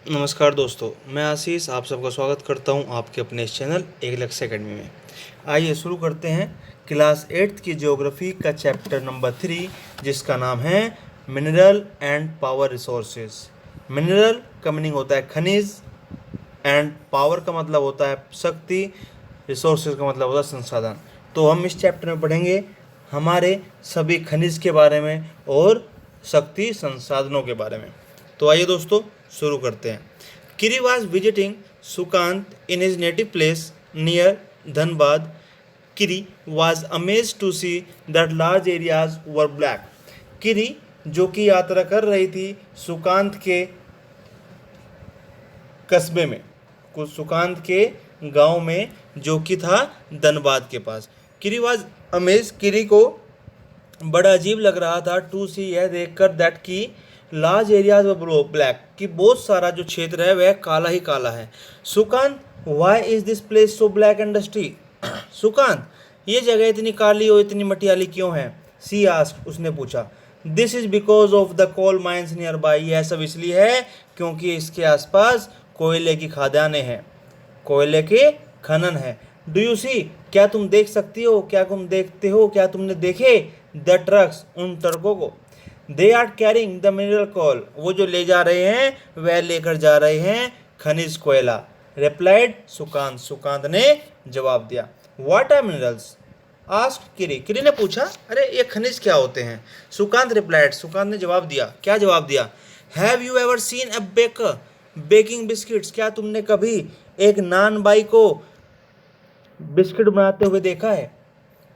नमस्कार दोस्तों, मैं आशीष आप सबका स्वागत करता हूं आपके अपने इस चैनल एक लक्ष्य एकेडमी में। आइए शुरू करते हैं क्लास 8th की ज्योग्राफी का चैप्टर नंबर 3, जिसका नाम है mineral and power resources. Mineral का मीनिंग होता है खनिज, एंड पावर का मतलब होता है शक्ति, रिसोर्सेज का मतलब होता है संसाधन। तो हम इस चैप्टर में पढ़ेंगे हमारे सभी खनिज के बारे में और शक्ति संसाधनों के बारे में। तो आइए दोस्तों शुरू करते हैं। Kiri was visiting Sukant in his native place near Dhanbad. Kiri was amaze to see that large areas were black. Kiri जो कि यात्रा कर रही थी सुकांत के कस्बे में, कुछ सुकांत के गांव में, जो कि था धनबाद के पास। किरी वॉज अमेज, किरी को बड़ा अजीब लग रहा था टू सी, यह देखकर दैट की लार्ज एरियाज व ब्लैक, कि बहुत सारा जो क्षेत्र है वह काला ही काला है। Sukant why is this place so black and dusty. Sukant ये जगह इतनी काली और इतनी मटियाली क्यों है? सी आस्क्ड, उसने पूछा। This is because of the coal mines nearby, यह सब इसलिए है क्योंकि इसके आसपास कोयले की खदानें हैं, कोयले के खनन है। डू यू सी, क्या तुम देख सकती हो, क्या तुम देखते हो, क्या तुमने देखे द ट्रक्स, उन ट्रकों को। They are carrying the mineral coal, वो जो ले जा रहे हैं वह लेकर जा रहे हैं खनिज कोयला। रिप्लाइड सुकांत, सुकांत ने जवाब दिया। व्हाट आर मिनरल्स आस्क्ड किरी, किरी ने पूछा अरे ये खनिज क्या होते हैं? सुकांत रिप्लाइड, सुकांत ने जवाब दिया। क्या जवाब दिया? Have you ever seen a baker baking biscuits, क्या तुमने कभी एक नान बाई को बिस्किट बनाते हुए देखा है?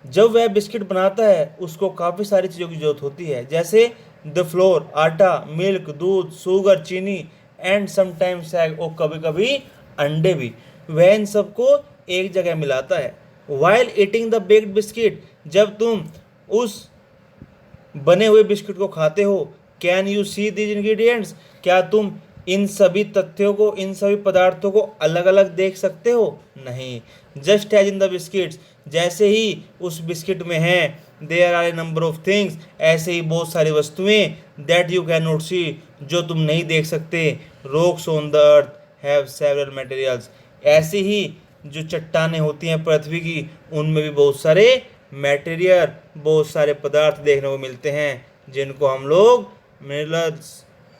जब वह बिस्किट बनाता है उसको काफ़ी सारी चीज़ों की जरूरत होती है, जैसे द फ्लोर, आटा, मिल्क, दूध, शुगर, चीनी, एंड समटाइम्स एग, और कभी कभी अंडे भी। वह इन सबको एक जगह मिलाता है। While eating the baked biscuit, जब तुम उस बने हुए बिस्किट को खाते हो, can you see these ingredients, क्या तुम इन सभी तथ्यों को, इन सभी पदार्थों को अलग अलग देख सकते हो? नहीं। Just as in the biscuits, जैसे ही उस बिस्किट में हैं, there are a number of things, ऐसे ही बहुत सारी वस्तुएं, that you can not see, जो तुम नहीं देख सकते। Rocks on the earth have several materials, ऐसे ही जो चट्टानें होती हैं पृथ्वी की, उनमें भी बहुत सारे मटेरियल, बहुत सारे पदार्थ देखने को मिलते हैं, जिनको हम लोग minerals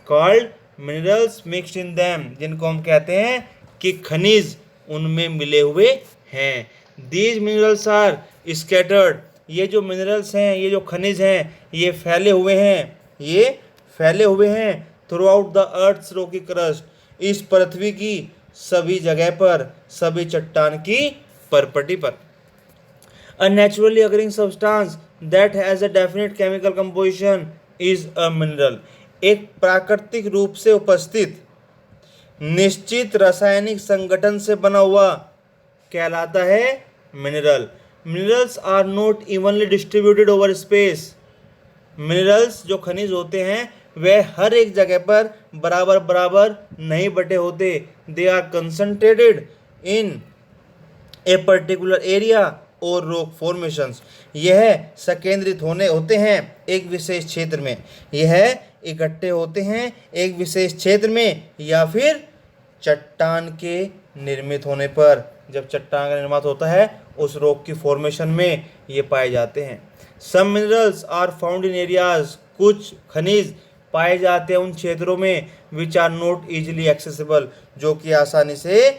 called minerals mixed in them, जिनको हम कहते हैं कि खनिज उनमें मिले हुए हैं। दीज मिनरल्स आर स्कैटर्ड, ये जो मिनरल्स हैं, ये जो खनिज हैं, ये फैले हुए हैं, ये फैले हुए हैं throughout the earth's rocky crust, इस पृथ्वी की सभी जगह पर, सभी चट्टान की परपटी पर। A naturally occurring substance that has a definite chemical composition is a mineral. एक प्राकृतिक रूप से उपस्थित निश्चित रासायनिक संगठन से बना हुआ कहलाता है mineral. Minerals are not evenly distributed over space, minerals जो खनिज होते हैं वे हर एक जगह पर बराबर बराबर नहीं बटे होते। They are concentrated in a particular area और रॉक फॉर्मेशंस, यह संकेंद्रित होते हैं एक विशेष क्षेत्र में, यह इकट्ठे होते हैं एक विशेष क्षेत्र में, या फिर चट्टान के निर्मित होने पर, जब चट्टान का निर्माण होता है उस रॉक की फॉर्मेशन में ये पाए जाते हैं। Some minerals are found in areas, कुछ खनिज पाए जाते हैं उन क्षेत्रों में which are not easily accessible, जो कि आसानी से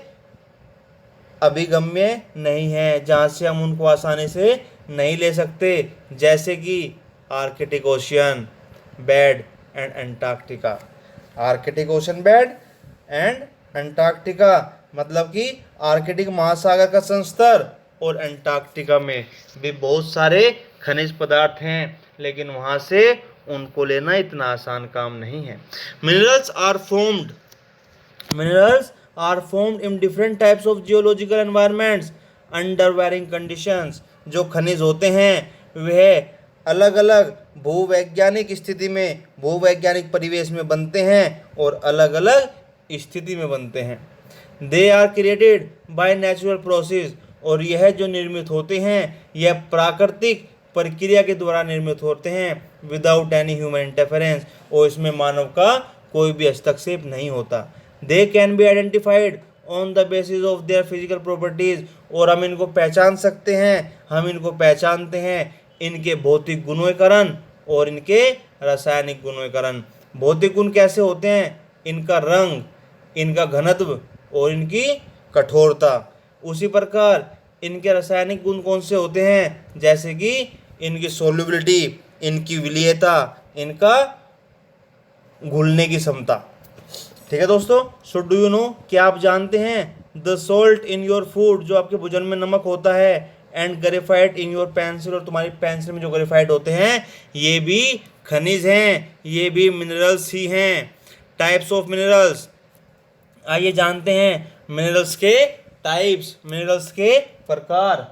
अभिगम्य नहीं है, जहाँ से हम उनको आसानी से नहीं ले सकते, जैसे कि Arctic ocean bed and Antarctica. Arctic ocean bed and Antarctica मतलब कि आर्कटिक महासागर का संस्तर, और अंटार्कटिका में भी बहुत सारे खनिज पदार्थ हैं, लेकिन वहाँ से उनको लेना इतना आसान काम नहीं है। Minerals are formed in different types of geological environments under varying conditions, जो खनिज होते हैं वह अलग अलग भूवैज्ञानिक स्थिति में, भूवैज्ञानिक परिवेश में बनते हैं और अलग अलग स्थिति में बनते हैं। They are created by natural process, और यह जो निर्मित होते हैं यह प्राकृतिक प्रक्रिया के द्वारा निर्मित होते हैं, विदाउट एनी ह्यूमन इंटरफेरेंस, और इसमें मानव का कोई भी हस्तक्षेप नहीं होता। They can be identified on the basis of their physical properties, और हम इनको पहचान सकते हैं, हम इनको पहचानते हैं इनके भौतिक गुणों के कारण और इनके रासायनिक गुणों के कारण। भौतिक गुण कैसे होते हैं? इनका रंग, इनका घनत्व और इनकी कठोरता। उसी प्रकार इनके रासायनिक गुण कौन से होते हैं? जैसे कि इनकी सोल्युबिलिटी, इनकी विलीयता, इनका घुलने की क्षमता। ठीक है दोस्तों, सो डू यू नो, क्या आप जानते हैं the salt in your food, जो आपके भोजन में नमक होता है, and graphite in your pencil, और तुम्हारी पेंसिल में जो ग्रेफाइट होते हैं ये भी खनिज हैं, ये भी मिनरल्स ही हैं। टाइप्स ऑफ मिनरल्स, आइए जानते हैं मिनरल्स के टाइप्स, मिनरल्स के प्रकार।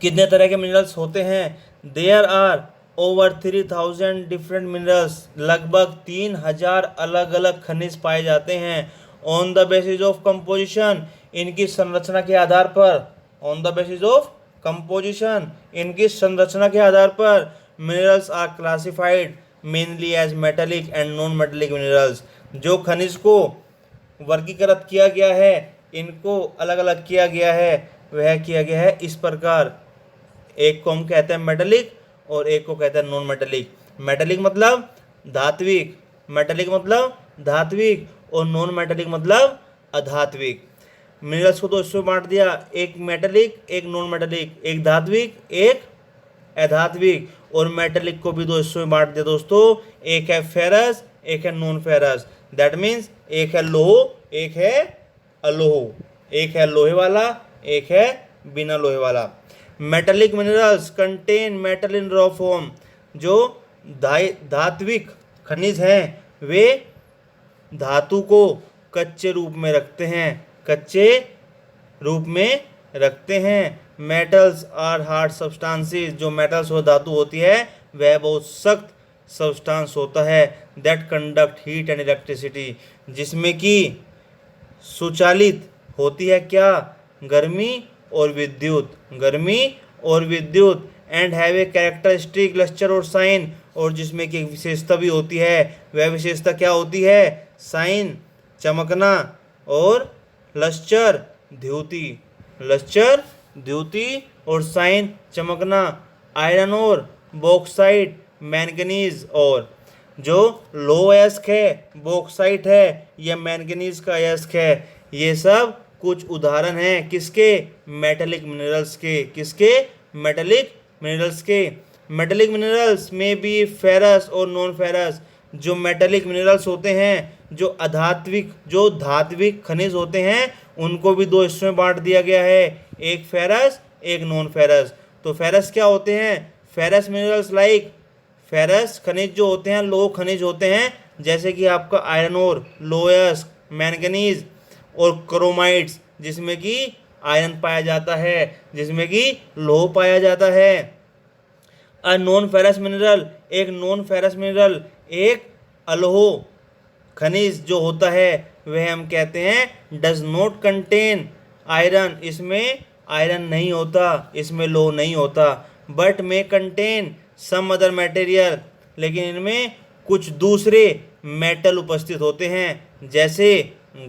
कितने तरह के मिनरल्स होते हैं? There are over 3000 different minerals, लगभग 3000 अलग अलग खनिज पाए जाते हैं। On the basis of composition, इनकी संरचना के आधार पर, on the basis of composition, इनकी संरचना के आधार पर minerals are classified mainly as metallic and non metallic minerals. जो खनिज को वर्गीकृत किया गया है, इनको अलग अलग किया गया है, वह किया गया है इस प्रकार। एक को हम कहते हैं मेटेलिक और एक को कहते हैं नॉन मेटेलिक। मेटेलिक मतलब धात्विक, मेटेलिक मतलब धात्विक, और नॉन मेटेलिक मतलब अधात्विक। मिनरल्स को तो इसमें बांट दिया, एक मेटेलिक, एक नॉन मेटेलिक, एक धात्विक, एक अधात्विक, और मेटेलिक को भी दो हिस्सों में बांट दिया दोस्तों, एक है फेरस, एक है नॉन फेरस। दैट मीन्स एक है लोह, एक है अलोह, एक है लोहे वाला, एक है बिना लोहे वाला। मेटेलिक मिनरल्स कंटेन मेटल इन रॉ फॉर्म, जो धात्विक खनिज हैं वे धातु को कच्चे रूप में रखते हैं, कच्चे रूप में रखते हैं। मेटल्स आर हार्ड सब्सटेंसेस, जो मेटल्स और धातु होती है वह बहुत सख्त सब्सटेंस होता है। That conduct heat and electricity, जिसमें कि सुचालित होती है क्या? गर्मी और विद्युत, गर्मी और विद्युत। And have a characteristic lustre और साइन, और जिसमें कि एक विशेषता भी होती है, वह विशेषता क्या होती है? साइन चमकना, और लस्टर द्युति, लस्टर द्युति और साइन चमकना। आयरन और बॉक्साइट, मैंगनीज, और जो लो अयस्क है बॉक्साइट है या मैंगनीज का अयस्क है, ये सब कुछ उदाहरण हैं किसके? मेटेलिक मिनरल्स के। किसके? मेटेलिक मिनरल्स के। मेटेलिक मिनरल्स में भी फेरस और नॉन फेरस। जो मेटेलिक मिनरल्स होते हैं, जो अधात्विक, जो धात्विक खनिज होते हैं, उनको भी दो हिस्सों में बांट दिया गया है, एक फेरस, एक नॉन फेरस। तो फेरस क्या होते हैं? फेरस मिनरल्स लाइक, फेरस खनिज जो होते हैं लोह खनिज होते हैं, जैसे कि आपका आयरन और लोयस, मैंगनीज और क्रोमाइड्स, जिसमें कि आयरन पाया जाता है, जिसमें कि लोह पाया जाता है। अ नॉन फेरस मिनरल, एक नॉन फेरस मिनरल, एक अलोह खनिज जो होता है वह हम कहते हैं डज नॉट कंटेन आयरन, इसमें आयरन नहीं होता, इसमें लोह नहीं होता। बट में कंटेन सम अदर मटेरियल, लेकिन इनमें कुछ दूसरे मेटल उपस्थित होते हैं, जैसे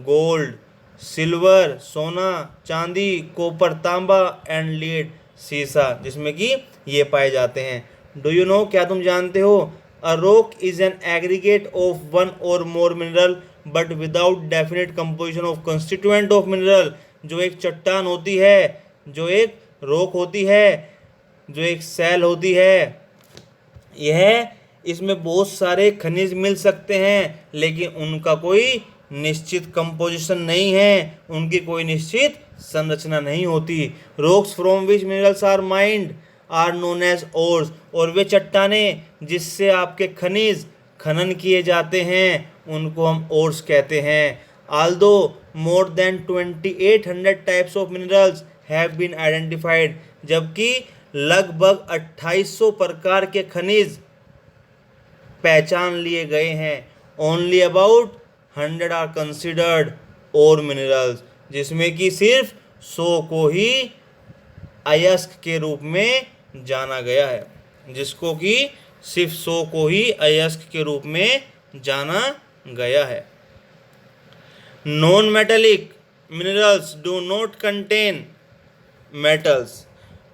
गोल्ड, सिल्वर सोना, चांदी, कॉपर तांबा, एंड लीड सीसा, जिसमें कि ये पाए जाते हैं। डू यू नो, क्या तुम जानते हो? A rock is an aggregate of one or more mineral but without definite composition of constituent of mineral. जो एक चट्टान होती है, जो एक रॉक होती है, जो एक सेल होती है, यह इसमें बहुत सारे खनिज मिल सकते हैं, लेकिन उनका कोई निश्चित कंपोजिशन नहीं है, उनकी कोई निश्चित संरचना नहीं होती। Rocks from which minerals are mined are known as ores, और वे चट्टानें जिससे आपके खनिज खनन किए जाते हैं उनको हम ओर्स कहते हैं। Although more than 2800 types of minerals have been identified, जबकि लगभग 2800 प्रकार के खनिज पहचान लिए गए हैं। ओनली अबाउट 100 आर कंसिडर्ड और मिनरल्स, जिसमें कि सिर्फ 100 को ही अयस्क के रूप में जाना गया है, जिसको कि सिर्फ 100 को ही अयस्क के रूप में जाना गया है। Non metallic minerals do not contain metals.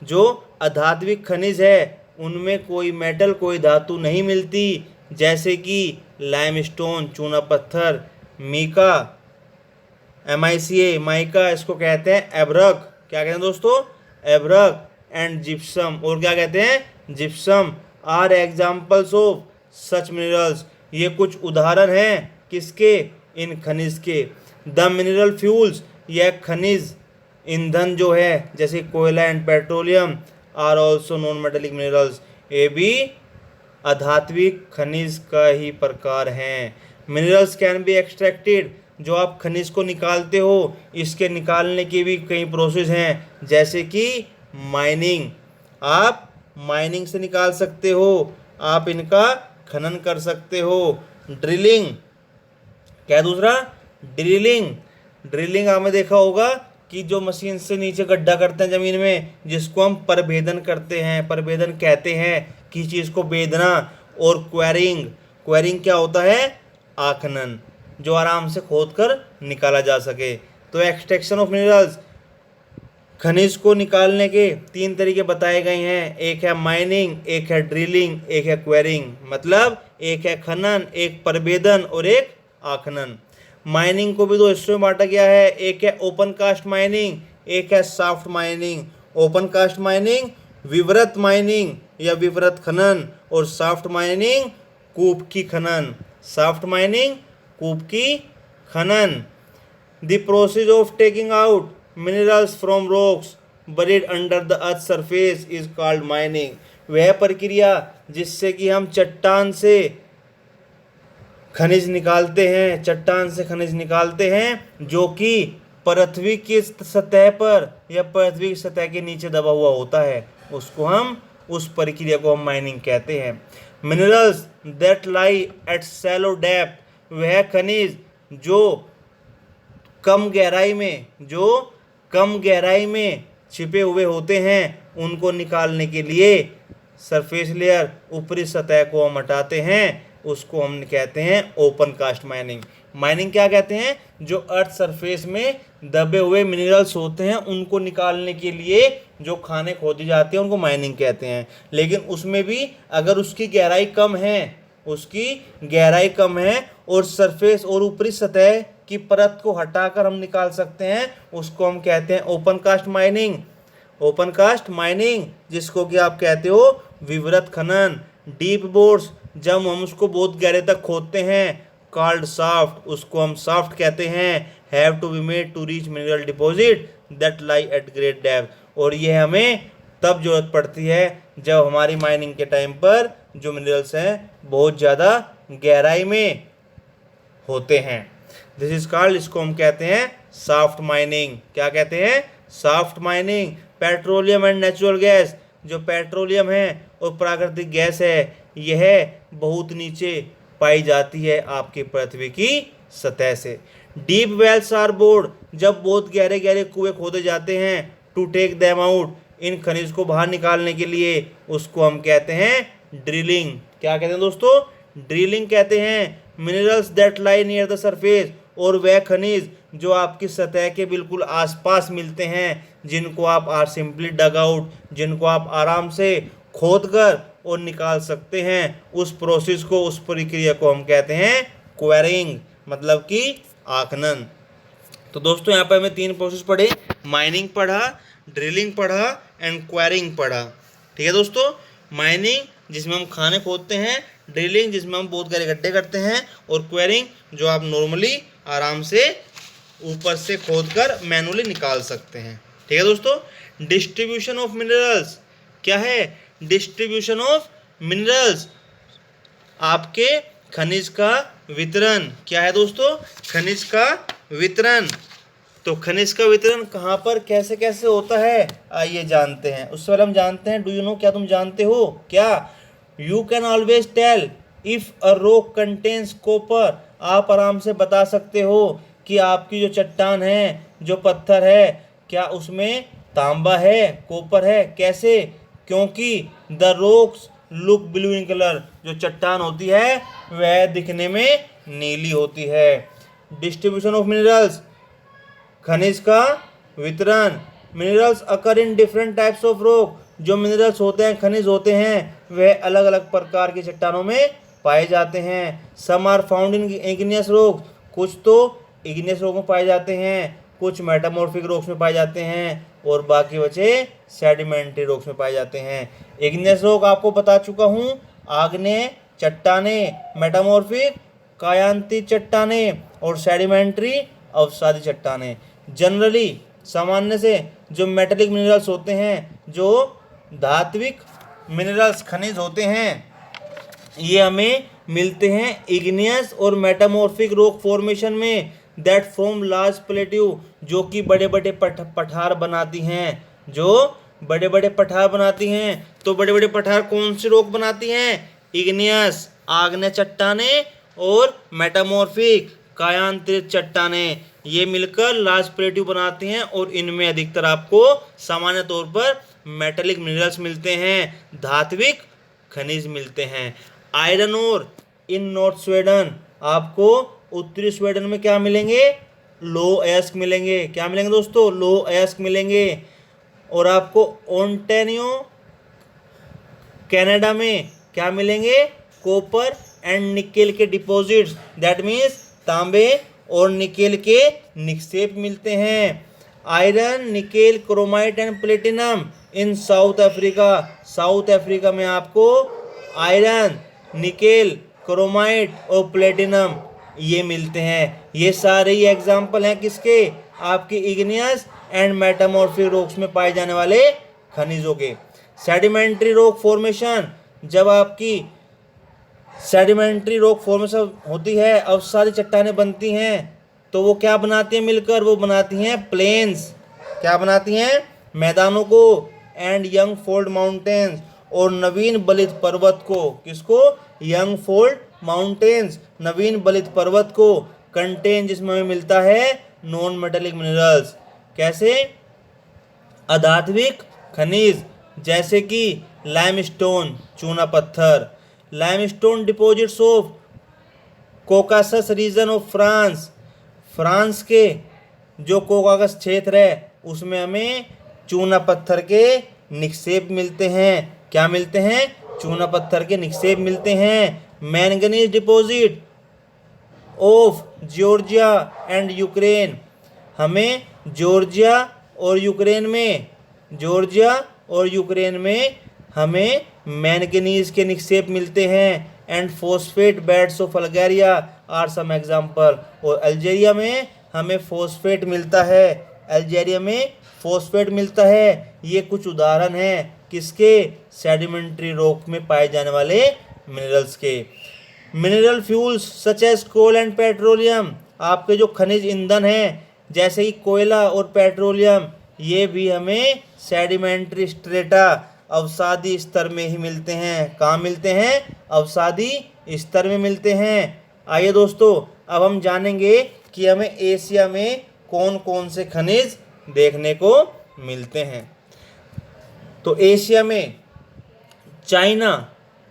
जो अधात्विक खनिज है उनमें कोई मेटल, कोई धातु नहीं मिलती, जैसे कि लाइमस्टोन चूना पत्थर, मीका MICA माइका इसको कहते हैं, एब्रक क्या कहते हैं दोस्तों, एब्रक एंड जिप्सम, और क्या कहते हैं, gypsum are examples of such minerals. ये कुछ उदाहरण हैं किसके, इन खनिज के। द मिनरल फ्यूल्स, यह खनिज ईंधन जो है जैसे कोयला and petroleum are also non metallic minerals, ये भी अधात्विक खनिज का ही प्रकार हैं। मिनरल्स कैन बी एक्सट्रैक्टेड, जो आप खनिज को निकालते हो इसके निकालने की भी कई प्रोसेस हैं, जैसे कि माइनिंग, आप माइनिंग से निकाल सकते हो, आप इनका खनन कर सकते हो। ड्रिलिंग, क्या दूसरा, ड्रिलिंग। ड्रिलिंग आपने देखा होगा कि जो मशीन से नीचे गड्ढा करते हैं ज़मीन में, जिसको हम परभेदन करते हैं, परभेदन कहते हैं किसी चीज़ को बेदना। और क्वेरिंग, क्वेरिंग क्या होता है, आखनन, जो आराम से खोद कर निकाला जा सके। तो एक्सट्रैक्शन ऑफ मिनरल्स, खनिज को निकालने के 3 तरीके बताए गए हैं, एक है माइनिंग, एक है ड्रिलिंग, एक है क्वेरिंग। मतलब एक है खनन, एक परभेदन और एक आखनन। माइनिंग को भी 2 हिस्सों में बांटा गया है, एक है ओपन कास्ट माइनिंग, एक है soft mining. Open cast mining विवृत माइनिंग या विवृत खनन, और सॉफ्ट माइनिंग कूप की खनन, सॉफ्ट माइनिंग कूप की खनन। The process of taking out minerals from rocks buried under the earth surface is called mining. वह प्रक्रिया जिससे कि हम चट्टान से खनिज निकालते हैं, चट्टान से खनिज निकालते हैं जो कि पृथ्वी की सतह पर या पृथ्वी की सतह के नीचे दबा हुआ होता है, उसको हम, उस प्रक्रिया को हम माइनिंग कहते हैं। Minerals that lie eight shallow depth, वह खनिज जो कम गहराई में, जो कम गहराई में छिपे हुए होते हैं, उनको निकालने के लिए सरफेस लेयर, ऊपरी सतह को हम हटाते हैं, उसको हम कहते हैं ओपन कास्ट माइनिंग। माइनिंग क्या कहते हैं, जो अर्थ सरफेस में दबे हुए मिनरल्स होते हैं उनको निकालने के लिए जो खाने खोदी जाती हैं उनको माइनिंग कहते हैं। लेकिन उसमें भी अगर उसकी गहराई कम है, उसकी गहराई कम है और सरफेस और ऊपरी सतह की परत को हटाकर हम निकाल सकते हैं, उसको हम कहते हैं open cast mining. Open cast mining जिसको कि आप कहते हो विवृत खनन। डीप बोर्स, जब हम उसको बहुत गहरे तक खोदते हैं, कॉल्ड सॉफ्ट, उसको हम सॉफ्ट कहते हैं। Have to be made to reach mineral deposit that lie at great depth, और ये हमें तब जरूरत पड़ती है जब हमारी माइनिंग के टाइम पर जो मिनरल्स हैं बहुत ज़्यादा गहराई में होते हैं। दिस इज कॉल्ड, इसको हम कहते हैं सॉफ्ट माइनिंग। क्या कहते हैं, soft mining. Petroleum and natural gas, जो पेट्रोलियम है और प्राकृतिक गैस है, यह बहुत नीचे पाई जाती है आपकी पृथ्वी की सतह से। डीप वेल्स आर बोर्ड, जब बहुत गहरे गहरे कुएं खोदे जाते हैं, टू टेक देम आउट, इन खनिज को बाहर निकालने के लिए, उसको हम कहते हैं ड्रिलिंग। क्या कहते हैं दोस्तों, ड्रिलिंग कहते हैं। Minerals that lie near the surface, और वह खनिज जो आपकी सतह के बिल्कुल आसपास मिलते हैं, जिनको आप आर सिंपली डग आउट, जिनको आप आराम से खोद कर और निकाल सकते हैं, उस प्रोसेस को, उस प्रक्रिया को हम कहते हैं क्वेरिंग, मतलब कि आखनन। तो दोस्तों यहाँ पर हमें 3 प्रोसेस पढ़े, माइनिंग पढ़ा, ड्रिलिंग पढ़ा एंड क्वेरिंग पढ़ा। ठीक है दोस्तों, माइनिंग जिसमें हम खाने खोदते हैं, ड्रिलिंग जिसमें हम बहुत गहरे गड्ढे करते हैं, और क्वेरिंग जो आप नॉर्मली आराम से ऊपर से खोद कर मैनुअली निकाल सकते हैं। ठीक है दोस्तों। डिस्ट्रीब्यूशन ऑफ मिनरल्स क्या है, डिस्ट्रीब्यूशन ऑफ मिनरल्स, आपके खनिज का वितरण। क्या है दोस्तों, खनिज का वितरण। तो खनिज का वितरण कहाँ पर कैसे कैसे होता है, आइए जानते हैं। उससे पहले हम जानते हैं, डू यू नो, क्या तुम जानते हो, क्या you can always tell if a rock contains copper, आप आराम से बता सकते हो कि आपकी जो चट्टान है, जो पत्थर है, क्या उसमें तांबा है, कॉपर है। कैसे, क्योंकि the rocks look blue in colour, जो चट्टान होती है वह दिखने में नीली होती है। डिस्ट्रीब्यूशन ऑफ मिनरल्स, खनिज का वितरण। Minerals occur in different types of rock, जो मिनरल्स होते हैं, खनिज होते हैं, वह अलग अलग प्रकार की चट्टानों में पाए जाते हैं। Some are found in igneous rock, कुछ तो इग्नियस रॉक में पाए जाते हैं, कुछ मेटामॉर्फिक रॉक्स में पाए जाते हैं, और बाकी बचे सेडिमेंट्री रॉक्स में पाए जाते हैं। इग्नियस रॉक आपको बता चुका हूँ, आग्नेय चट्टाने, मेटामॉर्फिक कायांती चट्टाने, और सेडिमेंट्री अवसादी चट्टाने। जनरली सामान्य से जो मेटेलिक मिनरल्स होते हैं, जो धात्विक मिनरल्स खनिज होते हैं, ये हमें मिलते हैं इग्नियस और मेटामॉर्फिक रॉक फॉर्मेशन में, दैट फॉर्म लार्ज प्लेट्यू, जो कि बड़े बड़े पठार बनाती हैं, जो बड़े बड़े पठार बनाती हैं। तो बड़े बड़े पठार कौन से रॉक बनाती हैं? इग्नियस आग्नेय चट्टाने और मेटामॉर्फिक कायांतरित चट्टाने, ये मिलकर लार्ज प्लेट्यू बनाती हैं, और इनमें अधिकतर आपको सामान्य तौर पर मेटेलिक मिनरल्स मिलते हैं, धात्विक खनिज मिलते हैं। आयरन ओर इन नॉर्थ स्वीडन, आपको उत्तरी स्वीडन में क्या मिलेंगे? लो एस्क मिलेंगे। क्या मिलेंगे दोस्तों? लो एस्क मिलेंगे। और आपको ओंटेरियो कनाडा में क्या मिलेंगे? कॉपर एंड निकेल के डिपॉजिट्स, दैट मीन्स तांबे और निकेल के निक्षेप मिलते हैं। Iron, nickel, chromite and platinum in south Africa, south Africa में आपको आयरन, निकेल, क्रोमाइट और प्लेटिनम ये मिलते हैं। ये सारे ही एग्जाम्पल हैं किसके? आपके इग्नियस एंड मेटामॉर्फिक रॉक्स में पाए जाने वाले खनिजों के। सेडिमेंट्री रॉक फॉर्मेशन, जब आपकी सेडिमेंट्री रॉक फॉर्मेशन होती है, अवसादी चट्टानें बनती हैं, तो वो क्या बनाती हैं मिलकर? वो बनाती हैं प्लेन्स। क्या बनाती हैं? मैदानों को। एंड यंग फोल्ड माउंटेन्स, और नवीन बलित पर्वत को। किसको? यंग फोल्ड माउंटेन्स, नवीन बलित पर्वत को। कंटेन, जिसमें हमें मिलता है नॉन मेटेलिक मिनरल्स। कैसे? अधात्विक खनिज, जैसे कि लाइमस्टोन, चूना पत्थर। Limestone deposits of Caucasus region of France, France के जो कोकासस क्षेत्र है उसमें हमें चूना पत्थर के निक्षेप मिलते हैं। क्या मिलते हैं? चूना पत्थर के निक्षेप मिलते हैं। Manganese deposit of Georgia and Ukraine, हमें जॉर्जिया और यूक्रेन में, जॉर्जिया और यूक्रेन में हमें मैंगनीज के निक्षेप मिलते हैं। And phosphate beds of Algeria are some example, और अल्जीरिया में हमें फॉस्फेट मिलता है, अल्जीरिया में फॉस्फेट मिलता है। ये कुछ उदाहरण हैं किसके? सेडिमेंट्री रॉक में पाए जाने वाले मिनरल्स के। Mineral fuels such as coal and petroleum, आपके जो खनिज ईंधन हैं जैसे कि कोयला और पेट्रोलियम, ये भी हमें सेडिमेंट्री स्ट्रेटा, अवसादी स्तर में ही मिलते हैं। कहाँ मिलते हैं? अवसादी स्तर में मिलते हैं। आइए दोस्तों, अब हम जानेंगे कि हमें एशिया में कौन कौन से खनिज देखने को मिलते हैं। तो एशिया में China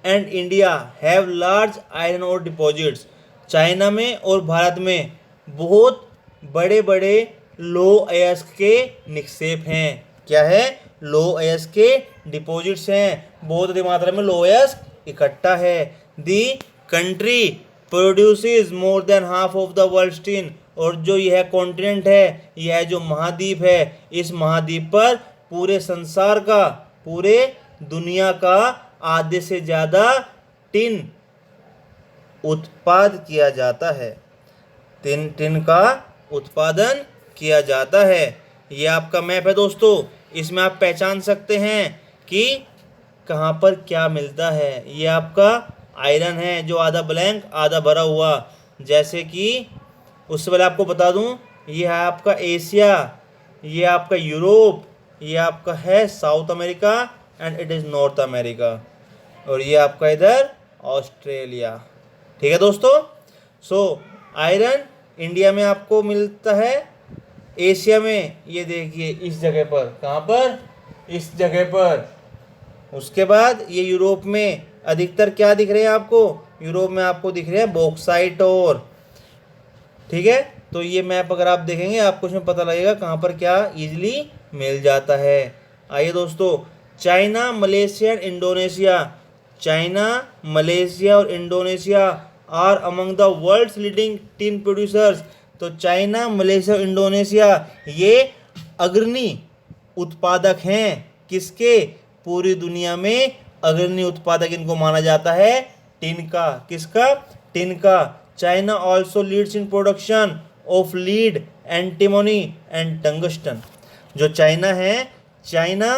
and India have large iron ore deposits, China में और भारत में बहुत बड़े बड़े लो अयस्क के निक्षेप हैं। क्या है? लो अयस्क के डिपॉजिट्स हैं, बहुत अधिक मात्रा में लो अयस्क इकट्ठा है। दी country produces more than half of the world tin, और जो यह कॉन्टिनेंट है, यह जो महाद्वीप है, इस महाद्वीप पर पूरे संसार का, पूरे दुनिया का आधे से ज़्यादा टिन उत्पाद किया जाता है। टिन का उत्पादन किया जाता है। ये आपका मैप है दोस्तों, इसमें आप पहचान सकते हैं कि कहाँ पर क्या मिलता है। ये आपका आयरन है जो आधा ब्लैंक आधा भरा हुआ, जैसे कि उससे पहले आपको बता दूं, ये है आपका एशिया, ये आपका यूरोप, ये आपका है south America and it is north America, और ये आपका इधर ऑस्ट्रेलिया। ठीक है दोस्तों। सो आयरन इंडिया में आपको मिलता है, एशिया में ये देखिए इस जगह पर। कहाँ पर? इस जगह पर। उसके बाद ये यूरोप में अधिकतर क्या दिख रहे हैं आपको? यूरोप में आपको दिख रहे हैं बॉक्साइट और ठीक है, तो ये मैप अगर आप देखेंगे आपको इसमें पता लगेगा कहाँ पर क्या इजीली मिल जाता है। आइए दोस्तों, China, Malaysia and Indonesia, China, Malaysia और Indonesia are among the world's leading tin producers. तो चाइना, मलेशिया और इंडोनेशिया ये अग्रणी उत्पादक हैं। किसके? पूरी दुनिया में अग्रणी उत्पादक इनको माना जाता है टिन का। किसका? टिन का। China also leads in production of lead, antimony and tungsten. जो चाइना है, चाइना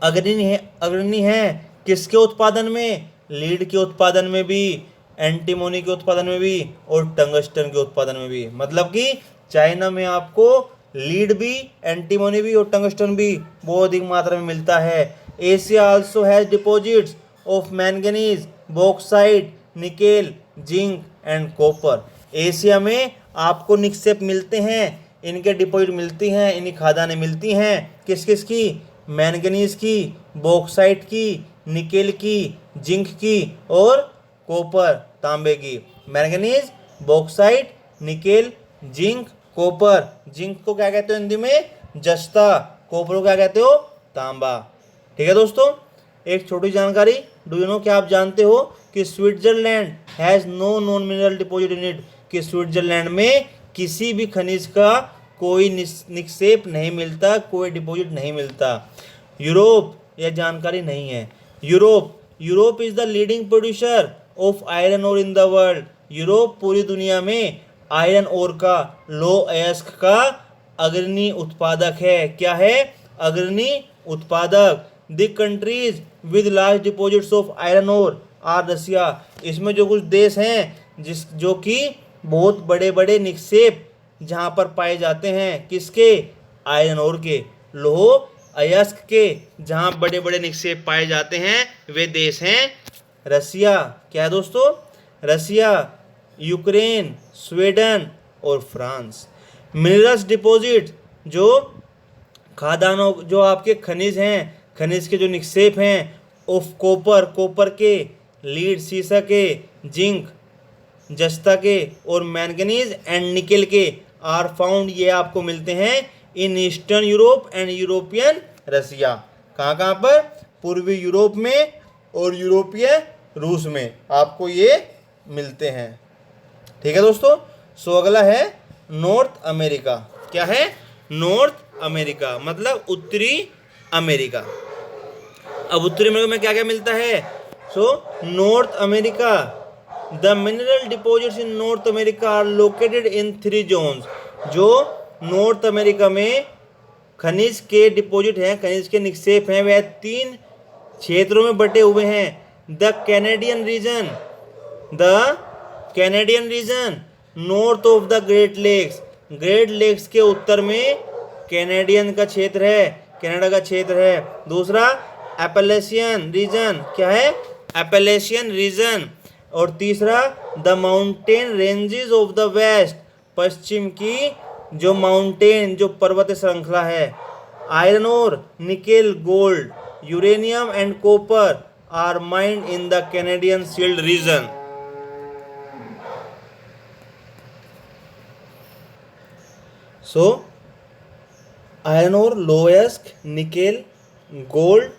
अग्रणी है किसके उत्पादन में? लीड के उत्पादन में भी, एंटीमोनी के उत्पादन में भी और टंगस्टन के उत्पादन में भी। मतलब कि चाइना में आपको लीड भी, एंटीमोनी भी और टंगस्टन भी बहुत अधिक मात्रा में मिलता है। Asia also has deposits of manganese, bauxite, nickel, zinc and copper. Asia में आपको निक्षेप मिलते हैं, इनके डिपॉजिट मिलती हैं, इनकी खदानें मिलती हैं। किस किस की? मैंगनीज की, बॉक्साइट की, निकेल की, जिंक की और कॉपर, तांबे की। Manganese, bauxite, nickel, zinc, copper. Zinc को क्या कहते हो हिंदी में? जस्ता। कॉपर को क्या कहते हो? तांबा। ठीक है दोस्तों, एक छोटी जानकारी, डू यू नो, क्या आप जानते हो कि Switzerland has no non mineral deposit in it, कि स्विट्जरलैंड में किसी भी खनिज का कोई निक्षेप नहीं मिलता, कोई डिपॉजिट नहीं मिलता। यूरोप, यह जानकारी नहीं है। Europe is the leading producer of iron ore in the world. Europe पूरी दुनिया में आयरन ओर का, लो अयस्क का अग्रणी उत्पादक है। क्या है? अग्रणी उत्पादक। The countries with large deposits of iron ore are Russia. इसमें जो कुछ देश हैं जो कि बहुत बड़े बड़े निक्षेप जहाँ पर पाए जाते हैं, किसके? आयरन ओर के, लोह अयस्क के, जहाँ बड़े बड़े निक्षेप पाए जाते हैं वे देश हैं रसिया। क्या है दोस्तों? रसिया, यूक्रेन, स्वीडन और फ्रांस। मिनरल्स डिपॉजिट, जो खादानों, जो आपके खनिज हैं, खनिज के जो निक्षेप हैं, ऑफ कॉपर, कॉपर के, लीड सीसा के, जिंक जस्ता के और मैंगनीज एंड निकेल के आर फाउंड, ये आपको मिलते हैं in eastern Europe and European Russia. कहाँ कहाँ पर? पूर्वी यूरोप में और यूरोपीय रूस में आपको ये मिलते हैं। ठीक है दोस्तों, सो अगला है नॉर्थ अमेरिका। क्या है? नॉर्थ अमेरिका मतलब उत्तरी अमेरिका। अब उत्तरी अमेरिका में क्या क्या मिलता है? So North America, the mineral deposits in North America are located in 3 zones. जो नॉर्थ अमेरिका में खनिज के डिपॉजिट हैं, खनिज के निक्षेप हैं, वह 3 क्षेत्रों में बटे हुए हैं। The Canadian region north of the Great Lakes. Great Lakes के उत्तर में कैनेडियन का क्षेत्र है, कनाडा का क्षेत्र है। दूसरा एपेलेशियन रीजन। क्या है? Appalachian region. और तीसरा the mountain ranges of the west, पश्चिम की जो माउंटेन, जो पर्वत श्रृंखला है। Iron ore, nickel, gold, uranium and copper are mined in the Canadian shield region. So iron ore, लोएस्क, nickel, gold,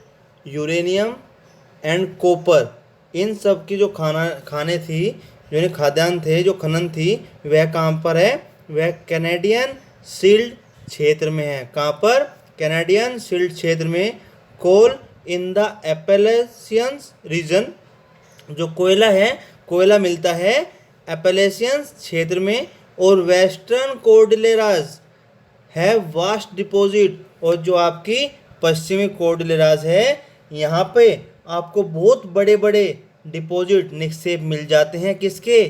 uranium and copper, इन सब की जो खाने थी, जो खाद्यान्न थे, जो खनन थी, वह कहाँ पर है? वह कैनेडियन शील्ड क्षेत्र में है। कहाँ पर? कैनेडियन शील्ड क्षेत्र में। कोल इन द एपेलेशियंस रीजन, जो कोयला है, कोयला मिलता है एपेलेशियंस क्षेत्र में। और वेस्टर्न कोर्डिलेराज है वास्ट डिपॉजिट, और जो आपकी पश्चिमी कोर्डिलेराज है, यहाँ पे आपको बहुत बड़े बड़े डिपॉजिट, निक्षेप मिल जाते हैं। किसके?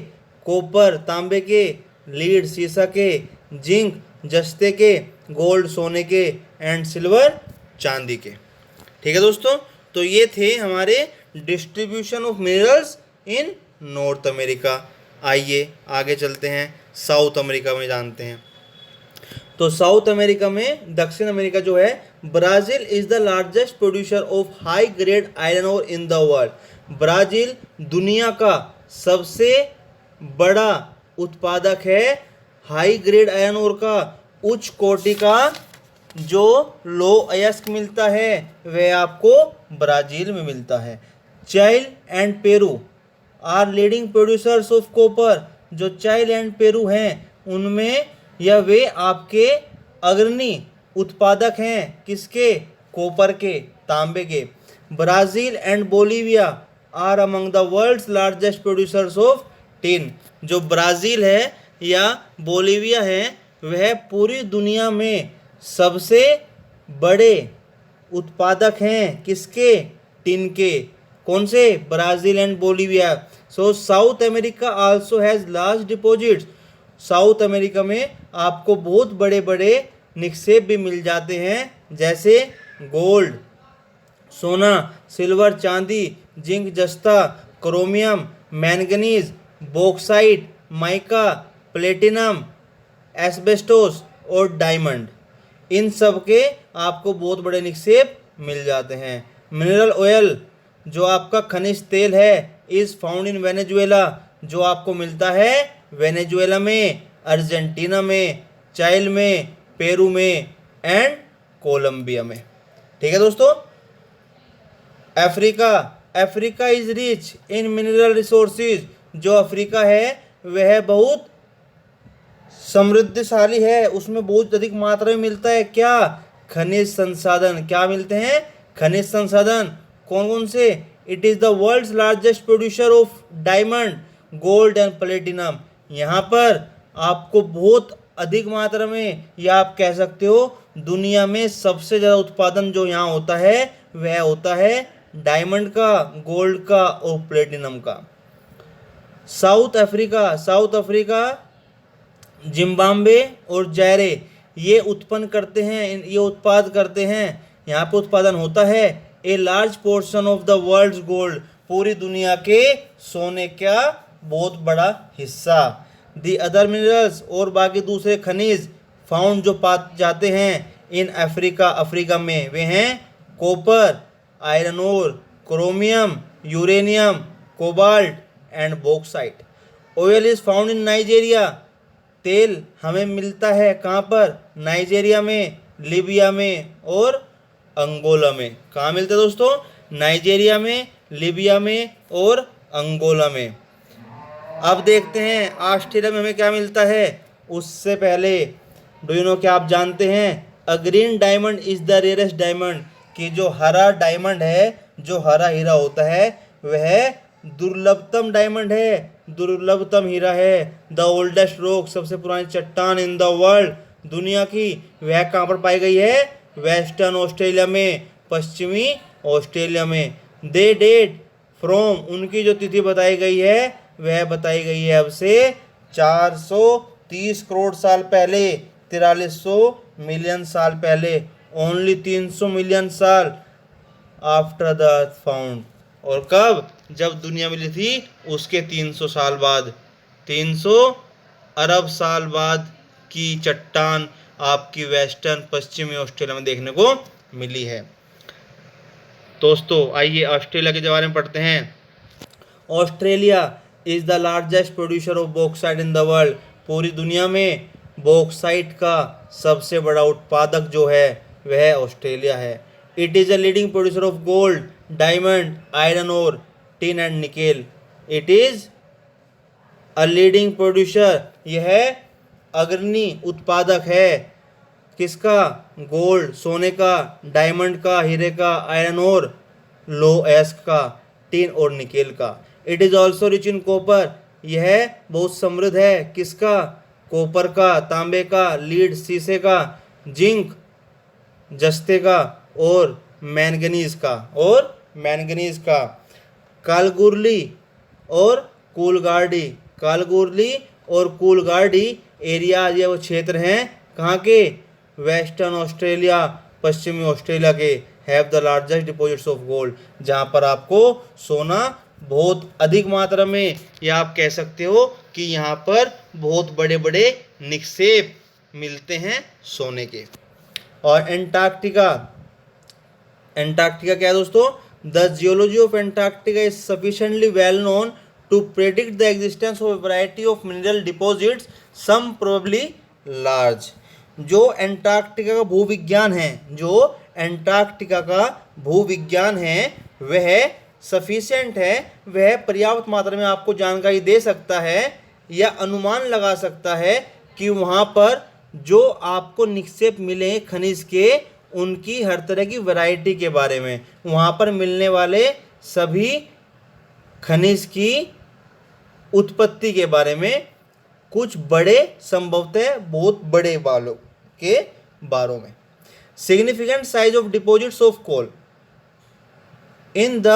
कॉपर, तांबे के, लीड सीसा के, जिंक जस्ते के, गोल्ड सोने के एंड सिल्वर चांदी के। ठीक है दोस्तों, तो ये थे हमारे distribution of minerals in North America. आइए आगे चलते हैं, साउथ अमेरिका में जानते हैं। तो साउथ अमेरिका में, दक्षिण अमेरिका जो है, Brazil is the largest producer of high grade iron ore in the world. Brazil दुनिया का सबसे बड़ा उत्पादक है हाई ग्रेड आयरन ओर का, उच्च कोटि का जो लो अयस्क मिलता है वह आपको ब्राज़ील में मिलता है। Chile and Peru are leading producers of copper, जो चाइल एंड पेरू हैं उनमें या वे आपके अग्रणी उत्पादक हैं किसके, कॉपर के, तांबे के। Brazil and Bolivia are among the world's largest producers of tin, जो ब्राज़ील है या बोलीविया है वह पूरी दुनिया में सबसे बड़े उत्पादक हैं किसके, टिन के। कौन से, Brazil and Bolivia. So south America also has large deposits, south America में आपको बहुत बड़े बड़े निक्षेप भी मिल जाते हैं, जैसे गोल्ड, सोना, सिल्वर, चांदी, जिंक, जस्ता, chromium, manganese, bauxite, mica, platinum, asbestos और डायमंड। इन सब के आपको बहुत बड़े निक्षेप मिल जाते हैं। मिनरल ऑयल जो आपका खनिज तेल है इज़ फाउंड इन वेनेजुएला, जो आपको मिलता है वेनेजुएला में, अर्जेंटीना में, चाइल में, पेरू में एंड कोलंबिया में। ठीक है दोस्तों। Africa, Africa is rich in mineral resources, जो अफ्रीका है वह बहुत समृद्धशाली है, उसमें बहुत अधिक मात्रा में मिलता है क्या, खनिज संसाधन। क्या मिलते हैं, खनिज संसाधन। कौन कौन से, it is the world's largest producer of diamond, gold and platinum. यहाँ पर आपको बहुत अधिक मात्रा में, या आप कह सकते हो दुनिया में सबसे ज़्यादा उत्पादन जो यहाँ होता है वह होता है डायमंड का, गोल्ड का और प्लेटिनम का। South Africa, south Africa, Zimbabwe और जायरे ये उत्पन्न करते हैं, ये उत्पाद करते हैं, यहाँ पे उत्पादन होता है a large portion of the world's gold, पूरी दुनिया के सोने का बहुत बड़ा हिस्सा। दी अदर मिनरल्स और बाकी दूसरे खनिज फाउंड जो पाए जाते हैं इन अफ्रीका, अफ्रीका में वे हैं copper, iron ore, chromium, uranium, cobalt and bauxite. Oil is found in Nigeria, तेल हमें मिलता है कहाँ पर, नाइजीरिया में, लीबिया में और अंगोला में। कहाँ मिलता है दोस्तों, नाइजीरिया में, लीबिया में और अंगोला में। अब देखते हैं ऑस्ट्रेलिया में हमें क्या मिलता है। उससे पहले डू यू नो, क्या आप जानते हैं a green diamond is the rarest diamond, कि जो हरा डायमंड है, जो हरा हीरा होता है वह दुर्लभतम डायमंड है, दुर्लभतम हीरा है। द ओल्डेस्ट रॉक, सबसे पुरानी चट्टान इन द वर्ल्ड, दुनिया की, वह कहाँ पर पाई गई है, वेस्टर्न ऑस्ट्रेलिया में, पश्चिमी ऑस्ट्रेलिया में। दे डेट फ्रॉम, उनकी जो तिथि बताई गई है वह बताई गई है अब से 430 करोड़ साल पहले, 4300 मिलियन साल पहले, ओनली 300 मिलियन साल आफ्टर द अर्थ फाउंड। और कब, जब दुनिया मिली थी उसके 300 साल बाद, 300 अरब साल बाद की चट्टान आपकी वेस्टर्न पश्चिमी ऑस्ट्रेलिया में देखने को मिली है। दोस्तों आइए ऑस्ट्रेलिया के बारे में पढ़ते हैं। Australia is the largest producer of bauxite in the world, पूरी दुनिया में बॉक्साइट का सबसे बड़ा उत्पादक जो है वह ऑस्ट्रेलिया है। It is a leading producer of gold, diamond, iron ore, tin and nickel. It is a leading producer, यह अग्रणी उत्पादक है किसका, गोल्ड, सोने का, डायमंड का, हीरे का, आयरन ओर, लो एस्क का, टिन और निकेल का। It is also rich in copper, यह बहुत समृद्ध है किसका, कॉपर का, तांबे का, लीड शीशे का, जिंक जस्ते का और मैंगनीज का, और मैंगनीज का। कालगुरली और कूलगार्डी, कालगुरली और कूलगार्डी एरिया, ये वो क्षेत्र हैं कहाँ के, वेस्टर्न ऑस्ट्रेलिया, पश्चिमी ऑस्ट्रेलिया के, have the largest deposits of gold, जहाँ पर आपको सोना बहुत अधिक मात्रा में, या आप कह सकते हो कि यहाँ पर बहुत बड़े बड़े निक्षेप मिलते हैं सोने के। और एंटार्क्टिका, एंटार्क्टिका क्या है दोस्तों, the geology of Antarctica is sufficiently well known to predict the existence of variety of mineral deposits some probably large. जो एंटार्क्टिका का भूविज्ञान है, जो एंटार्क्टिका का भूविज्ञान है वह सफिशिएंट है, वह पर्याप्त मात्रा में आपको जानकारी दे सकता है या अनुमान लगा सकता है कि वहाँ पर जो आपको निक्षेप मिले खनिज के, उनकी हर तरह की वैरायटी के बारे में, वहाँ पर मिलने वाले सभी खनिज की उत्पत्ति के बारे में, कुछ बड़े संभवतः बहुत बड़े वालों के बारों में। Significant size of deposits of coal in the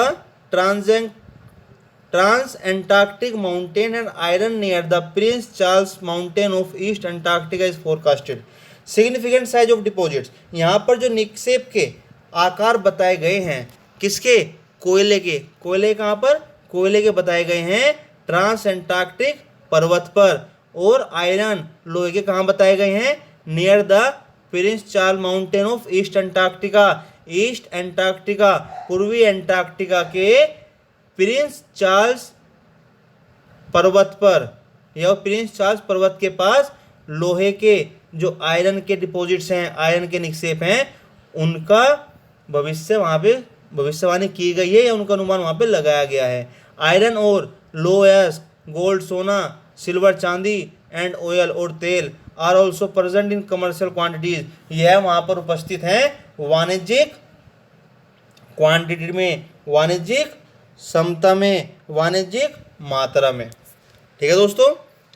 Trans Antarctic Mountain and iron near the Prince Charles Mountain of East Antarctica is forecasted. Significant size of deposits, यहाँ पर जो निक्षेप के आकार बताए गए हैं, किसके? कोयले के। कोयले कहाँ पर? कोयले के बताए गए हैं ट्रांस एंटार्क्टिक पर्वत पर। और आयरन लोहे के कहाँ बताए गए हैं? Near the Prince Charles Mountain of East Antarctica. East Antarctica, पूर्वी अंटार्कटिका के प्रिंस चार्ल्स पर्वत पर या प्रिंस चार्ल्स पर्वत के पास लोहे के जो आयरन के डिपॉजिट्स हैं, आयरन के निक्षेप हैं, उनका भविष्य वहाँ पे भविष्यवाणी की गई है या उनका अनुमान वहाँ पे लगाया गया है। आयरन और लोयस, गोल्ड सोना, सिल्वर चांदी एंड ऑयल और तेल are also present in commercial quantities. यह वहाँ पर उपस्थित हैं वाणिज्यिक क्वांटिटी में, वाणिज्यिक क्षमता में, वाणिज्यिक मात्रा में। ठीक है दोस्तों,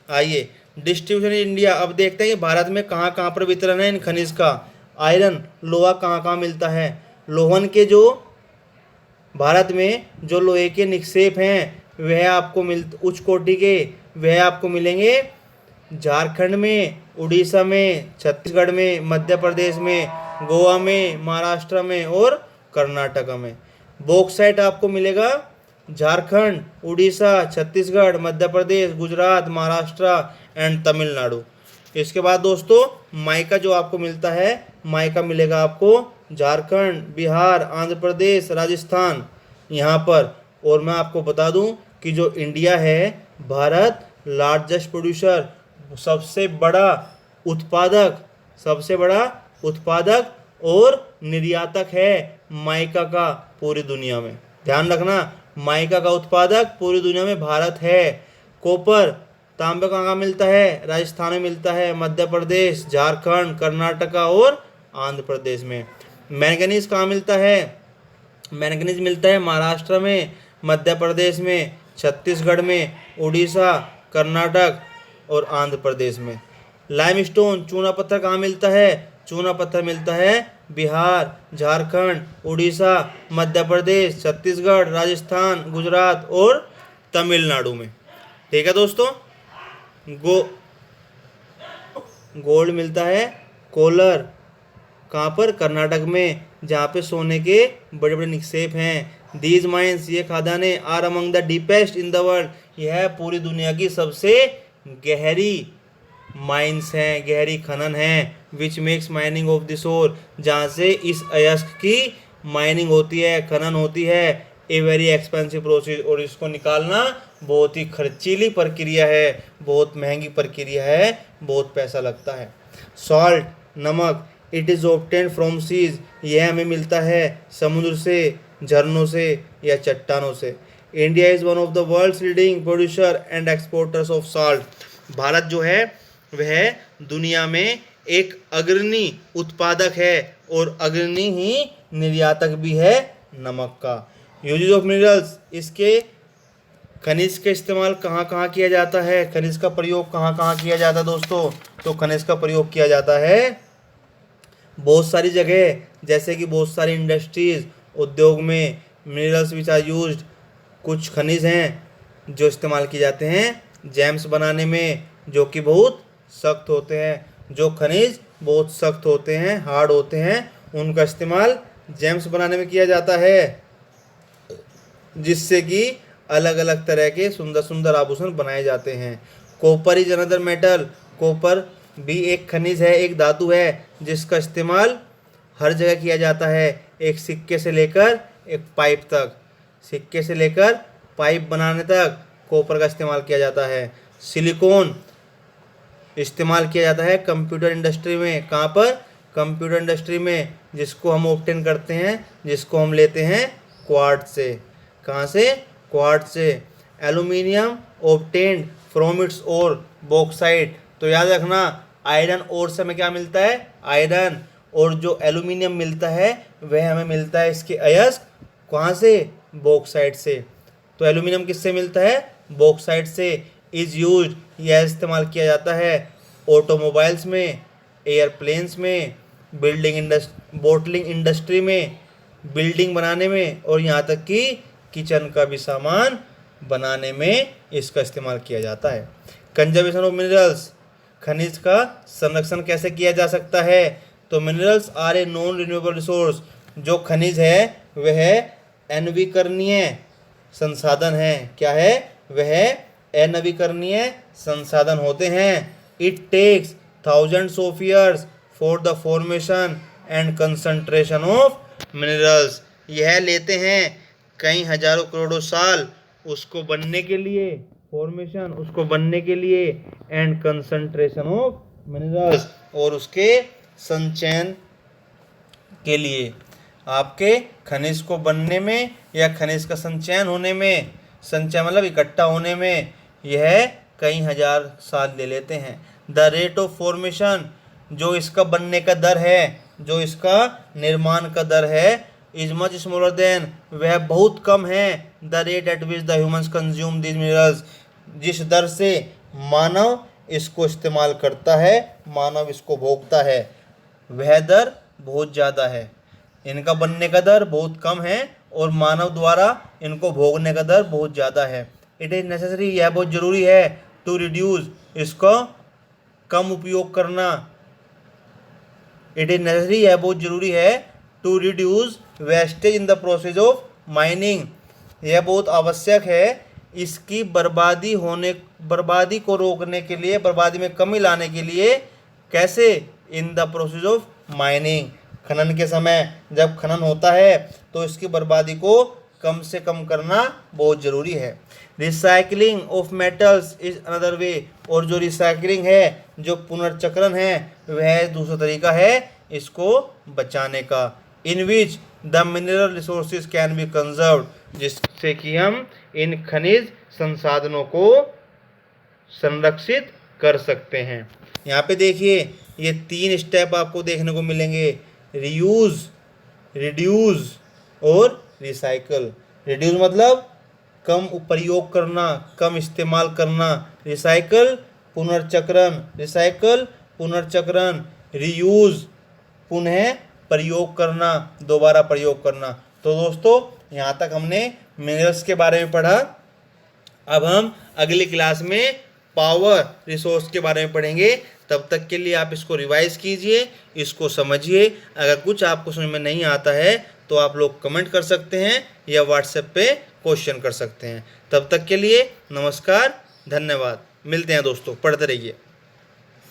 आइए डिस्ट्रीब्यूशन इन इंडिया। अब देखते हैं कि भारत में कहाँ कहाँ पर वितरण है इन खनिज का। आयरन, लोहा कहाँ कहाँ मिलता है? लोहन के जो भारत में जो लोहे के निक्षेप हैं वह आपको उच्च कोटि के वह आपको मिलेंगे झारखंड में, उड़ीसा में, छत्तीसगढ़ में, मध्य प्रदेश में, गोवा में, महाराष्ट्र में और कर्नाटक में। बॉक्साइट आपको मिलेगा झारखंड, उड़ीसा, छत्तीसगढ़, मध्य प्रदेश, गुजरात, महाराष्ट्र एंड तमिलनाडु। इसके बाद दोस्तों माइका जो आपको मिलता है, माइका मिलेगा आपको झारखंड, बिहार, आंध्र प्रदेश, राजस्थान यहाँ पर। और मैं आपको बता दूं कि जो इंडिया है, भारत लार्जेस्ट प्रोड्यूसर, सबसे बड़ा उत्पादक और निर्यातक है माइका का पूरी दुनिया में। ध्यान रखना, माइका का उत्पादक पूरी दुनिया में भारत है। कॉपर, तांबा कहाँ मिलता है? राजस्थान में मिलता है, मध्य प्रदेश, झारखंड, कर्नाटका और आंध्र प्रदेश में। मैंगनीज कहाँ मिलता है? मैंगनीज मिलता है महाराष्ट्र में, मध्य प्रदेश में, छत्तीसगढ़ में, उड़ीसा, कर्नाटक और आंध्र प्रदेश में। लाइमस्टोन, चूना पत्थर कहाँ मिलता है? चूना पत्थर मिलता है बिहार, झारखंड, उड़ीसा, मध्य प्रदेश, छत्तीसगढ़, राजस्थान, गुजरात और तमिलनाडु में। ठीक है दोस्तों, गोल्ड मिलता है कोलर, कहाँ पर? कर्नाटक में, जहाँ पे सोने के बड़े बड़े निक्षेप हैं। दीज माइंस, ये खदानें, are among the deepest in the world, यह पूरी दुनिया की सबसे गहरी माइंस हैं, गहरी खनन हैं। Which makes mining of this ore, जहाँ से इस अयस्क की माइनिंग होती है, खनन होती है, ए वेरी एक्सपेंसिव प्रोसेस, और इसको निकालना बहुत ही खर्चीली प्रक्रिया है, बहुत महंगी प्रक्रिया है, बहुत पैसा लगता है। सॉल्ट, नमक, it is obtain from seas, यह हमें मिलता है समुद्र से, झरनों से या चट्टानों से। India is one of the world's leading producer and exporters of salt, भारत जो है वह दुनिया में एक अग्रणी उत्पादक है और अग्रणी ही निर्यातक भी है नमक का। यूजेज ऑफ मिनरल्स, इसके खनिज का इस्तेमाल कहाँ कहाँ किया जाता है? खनिज का प्रयोग कहाँ कहाँ किया जाता है दोस्तों? तो खनिज का प्रयोग किया जाता है बहुत सारी जगह, जैसे कि बहुत सारी इंडस्ट्रीज, उद्योग में मिनरल्स विच आर यूज्ड। कुछ खनिज हैं जो इस्तेमाल किए जाते हैं जैम्स बनाने में, जो कि बहुत सख्त होते हैं। जो खनिज बहुत सख्त होते हैं, हार्ड होते हैं, उनका इस्तेमाल जैम्स बनाने में किया जाता है, जिससे कि अलग अलग तरह के सुंदर सुंदर आभूषण बनाए जाते हैं। Copper is another metal, copper भी एक खनिज है, एक धातु है, जिसका इस्तेमाल हर जगह किया जाता है। एक सिक्के से लेकर एक पाइप तक, सिक्के से लेकर पाइप बनाने तक कॉपर का इस्तेमाल किया जाता है। सिलिकॉन इस्तेमाल किया जाता है कंप्यूटर इंडस्ट्री में। कहाँ पर? कंप्यूटर इंडस्ट्री में, जिसको हम ऑब्टेन करते हैं, जिसको हम लेते हैं क्वार्ट्ज से। कहाँ से? क्वार्ट्ज से। Aluminium obtained from its ore bauxite. तो याद रखना, आयरन ओर से हमें क्या मिलता है? आयरन। और जो एल्यूमिनियम मिलता है वह हमें मिलता है इसके अयस्क कहाँ से? बॉक्साइट से। तो एल्यूमिनियम किससे मिलता है? बॉक्साइट से। इज यूज, यह इस्तेमाल किया जाता है ऑटोमोबाइल्स में, एयरप्लेन्स में, बोटलिंग इंडस्ट्री में, बिल्डिंग बनाने में, और यहाँ तक कि किचन का भी सामान बनाने में इसका इस्तेमाल किया जाता है। कंजर्वेशन ऑफ मिनरल्स, खनिज का संरक्षण कैसे किया जा सकता है? तो minerals are a non renewable resource. जो खनिज है वह अनवीकरणीय संसाधन है। क्या है? वह अनवीकरणीय संसाधन होते हैं। It takes thousands of years for the formation and concentration of minerals. यह लेते हैं कई हजारों करोड़ों साल उसको बनने के लिए, फॉर्मेशन उसको बनने के लिए, एंड कंसंट्रेशन ऑफ मिनरल्स और उसके संचयन के लिए। आपके खनिज को बनने में या खनिज का संचयन होने में, संचय मतलब इकट्ठा होने में, यह कई हजार साल ले लेते हैं। द रेट ऑफ फॉर्मेशन, जो इसका बनने का दर है, जो इसका निर्माण का दर है, इज मच स्मॉलर देन, वह बहुत कम है, the rate at which the humans consume these minerals, जिस दर से मानव इसको इस्तेमाल करता है, मानव इसको भोगता है, वह दर बहुत ज़्यादा है। इनका बनने का दर बहुत कम है और मानव द्वारा इनको भोगने का दर बहुत ज़्यादा है। इट इज़ नेसेसरी, यह बहुत ज़रूरी है, टू रिड्यूस, इसको कम उपयोग करना। इट इज़ नेसेसरी, यह बहुत ज़रूरी है, to reduce wastage in the process of mining, यह बहुत आवश्यक है इसकी बर्बादी को रोकने के लिए, बर्बादी में कमी लाने के लिए। कैसे? इन द प्रोसेस ऑफ माइनिंग, खनन के समय जब खनन होता है तो इसकी बर्बादी को कम से कम करना बहुत ज़रूरी है। Recycling of metals is another way, और जो रिसाइकलिंग है, जो पुनर्चक्रण है, वह दूसरा तरीका है इसको बचाने का। In which the mineral resources can be conserved, जिससे कि हम इन खनिज संसाधनों को संरक्षित कर सकते हैं। यहाँ पे देखिए, ये 3 स्टेप आपको देखने को मिलेंगे, रीयूज, रिड्यूस और रिसाइकल। रिड्यूस मतलब कम प्रयोग करना, कम इस्तेमाल करना। रिसाइकल पुनर्चक्रण, रीयूज पुनः प्रयोग करना, दोबारा प्रयोग करना। तो दोस्तों, यहाँ तक हमने मिनरल्स के बारे में पढ़ा। अब हम अगली क्लास में पावर रिसोर्स के बारे में पढ़ेंगे। तब तक के लिए आप इसको रिवाइज कीजिए, इसको समझिए। अगर कुछ आपको समझ में नहीं आता है तो आप लोग कमेंट कर सकते हैं या व्हाट्सएप पे क्वेश्चन कर सकते हैं। तब तक के लिए नमस्कार, धन्यवाद। मिलते हैं दोस्तों, पढ़ते रहिए।